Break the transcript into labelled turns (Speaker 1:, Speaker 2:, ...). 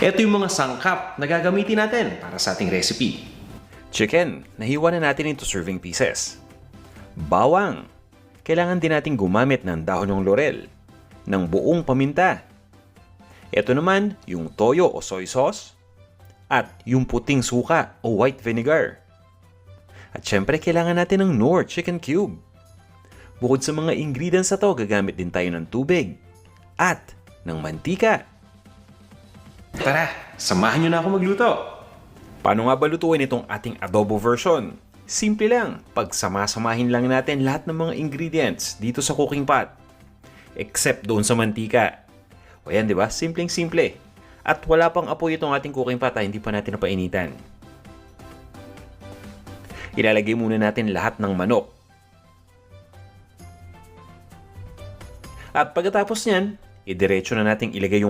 Speaker 1: Ito yung mga sangkap na gagamitin natin para sa ating recipe.
Speaker 2: Chicken, nahiwa na natin into serving pieces. Bawang, kailangan din natin gumamit ng dahon ng laurel, ng buong paminta. Ito naman yung toyo o soy sauce, at yung puting suka o white vinegar. At syempre, kailangan natin ng Knorr chicken cube. Bukod sa mga ingredients na to, gagamit din tayo ng tubig at ng mantika.
Speaker 1: Tara, samahan nyo na ako magluto.
Speaker 2: Paano nga ba lutuin itong ating adobo version? Simple lang, pagsama-samahin lang natin lahat ng mga ingredients dito sa cooking pot. Except doon sa mantika. O yan, di ba? Simpleng-simple. At wala pang apoy itong ating cooking pot, hindi pa natin napainitan. Ilalagay muna natin lahat ng manok. At pagkatapos niyan, idiretso na natin ilagay yung